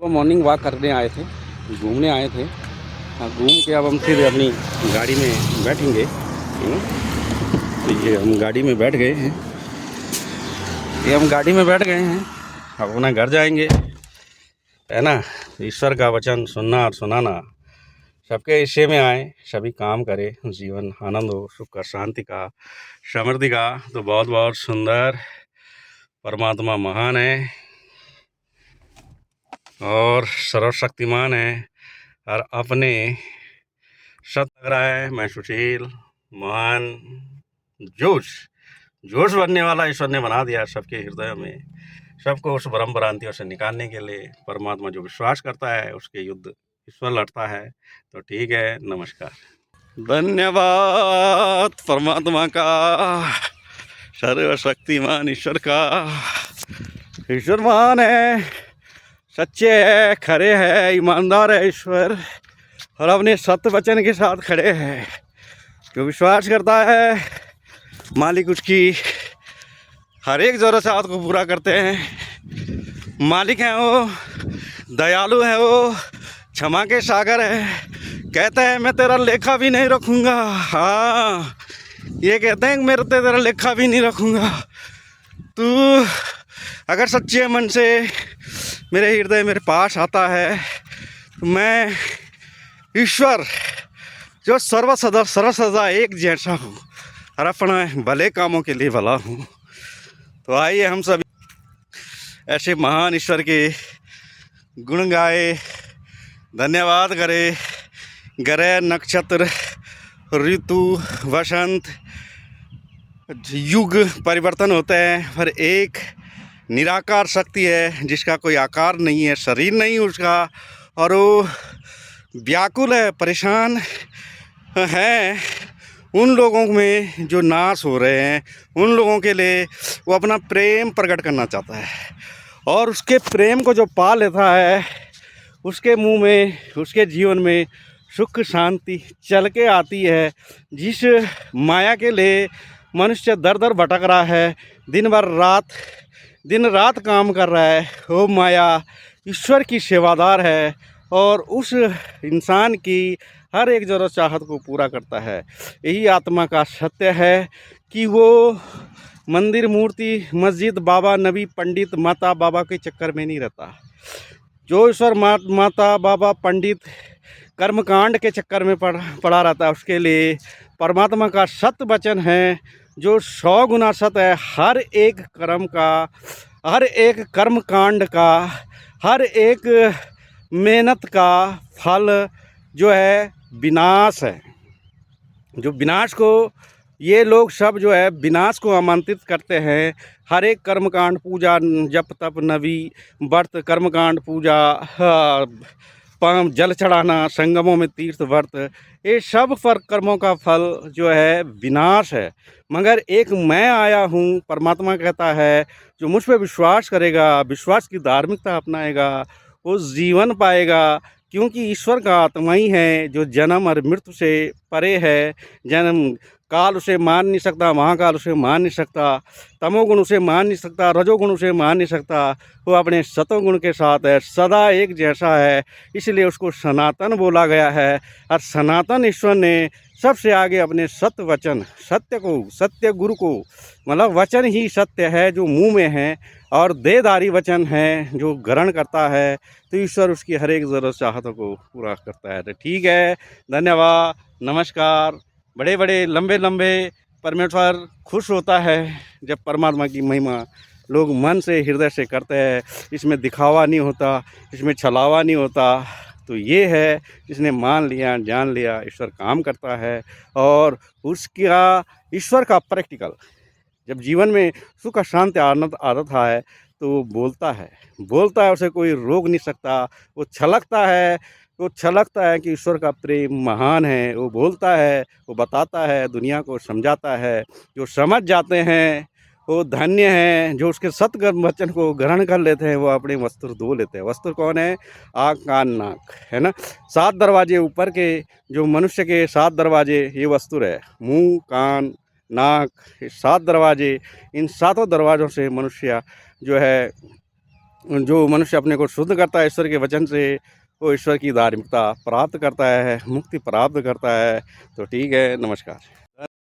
वो morning walk करने आए थे, घूमने आए थे। हाँ, घूम के अब हम फिर अपनी गाड़ी में बैठेंगे। तो ये हम गाड़ी में बैठ गए हैं, अब अपना घर जाएंगे, है ना। तो ईश्वर का वचन सुनना और सुनाना सबके हिस्से में आए, सभी काम करे, जीवन आनंद हो, सुख का, शांति का, समृद्धि का। तो बहुत बहुत सुंदर परमात्मा महान है और सर्वशक्तिमान है। और अपने सत लग रहा है मैं सुशील महान जोश जोश बनने वाला ईश्वर ने बना दिया सबके हृदय में। सबको उस भ्रम भ्रांतियों से निकालने के लिए परमात्मा जो विश्वास करता है उसके युद्ध ईश्वर लड़ता है। तो ठीक है, नमस्कार, धन्यवाद परमात्मा का, सर्वशक्तिमान ईश्वर का। ईश्वर महान है, सच्चे है, खरे है, ईमानदार है ईश्वर, और अपने सत्य वचन के साथ खड़े हैं। जो विश्वास करता है मालिक उसकी हर एक ज़रूरत को पूरा करते हैं। मालिक हैं वो, दयालु है वो, क्षमा के सागर है। कहते हैं मैं तेरा लेखा भी नहीं रखूँगा। हाँ, ये कहते हैं मेरे तेरा लेखा भी नहीं रखूँगा। तू अगर सच्चे मन से मेरे हृदय मेरे पास आता है तो मैं ईश्वर जो सर्व सदा एक जैसा हूँ और अपना भले कामों के लिए भला हूँ। तो आइए हम सभी ऐसे महान ईश्वर के गुण गाए, धन्यवाद करे। ग्रह, नक्षत्र, ऋतु, वसंत, युग परिवर्तन होते हैं, पर एक निराकार शक्ति है जिसका कोई आकार नहीं है, शरीर नहीं उसका, और वो व्याकुल है, परेशान है उन लोगों में जो नाश हो रहे हैं। उन लोगों के लिए वो अपना प्रेम प्रकट करना चाहता है, और उसके प्रेम को जो पा लेता है उसके मुंह में, उसके जीवन में सुख शांति चल के आती है। जिस माया के लिए मनुष्य दर दर भटक रहा है, दिन रात काम कर रहा है, वो माया ईश्वर की सेवादार है और उस इंसान की हर एक ज़रूरत चाहत को पूरा करता है। यही आत्मा का सत्य है कि वो मंदिर, मूर्ति, मस्जिद, बाबा, नबी, पंडित, माता, बाबा के चक्कर में नहीं रहता। जो ईश्वर माता, बाबा, पंडित, कर्मकांड के चक्कर में पड़ा रहता है, उसके लिए परमात्मा का सत्य वचन है जो 100 गुना सत्य है। हर एक कर्म का, हर एक कर्मकांड का, हर एक मेहनत का फल जो है विनाश है। जो विनाश को ये लोग सब जो है विनाश को आमंत्रित करते हैं। हर एक कर्मकांड, पूजा, जप तप, नबी, व्रत, कर्मकांड, पूजा, जल चढ़ाना, संगमों में तीर्थ, व्रत, ये सब पर कर्मों का फल जो है विनाश है। मगर एक मैं आया हूँ, परमात्मा कहता है, जो मुझ पर विश्वास करेगा, विश्वास की धार्मिकता अपनाएगा, वो जीवन पाएगा। क्योंकि ईश्वर का आत्मा ही है जो जन्म और मृत्यु से परे है। जन्म काल उसे मान नहीं सकता, महाकाल उसे मान नहीं सकता, तमोगुण उसे मान नहीं सकता, रजोगुण उसे मान नहीं सकता। वो अपने सतोगुण के साथ है, सदा एक जैसा है, इसलिए उसको सनातन बोला गया है। और सनातन ईश्वर ने सबसे आगे अपने सत्य वचन, सत्य को, सत्य गुरु को, मतलब वचन ही सत्य है जो मुंह में है, और देहधारी वचन है जो ग्रहण करता है। तो ईश्वर उसकी हर एक ज़रूरत चाहतों को पूरा करता है। तो ठीक है, धन्यवाद, नमस्कार। बड़े बड़े लंबे लंबे परमेश्वर खुश होता है जब परमात्मा की महिमा लोग मन से, हृदय से करते हैं। इसमें दिखावा नहीं होता, इसमें छलावा नहीं होता। तो ये है, इसने मान लिया, जान लिया, ईश्वर काम करता है। और उसका ईश्वर का प्रैक्टिकल जब जीवन में सुख शांति आनंद आता है तो वो बोलता है, उसे कोई रोक नहीं सकता। वो छलकता है कि ईश्वर का प्रेम महान है। वो बोलता है, वो बताता है, दुनिया को समझाता है। जो समझ जाते हैं वो धन्य हैं, जो उसके सत्य वचन को ग्रहण कर लेते हैं वो अपने वस्त्र धो लेते हैं। वस्त्र कौन है? आँख, कान, नाक, है ना। 7 दरवाजे ऊपर के, जो मनुष्य के 7 दरवाजे, ये वस्त्र है। मुंह, कान, नाक, ये 7 दरवाजे, इन 7 दरवाज़ों से मनुष्य जो है जो मनुष्य अपने को शुद्ध करता है ईश्वर के वचन से, वो ईश्वर की धार्मिकता प्राप्त करता है, मुक्ति प्राप्त करता है। तो ठीक है, नमस्कार।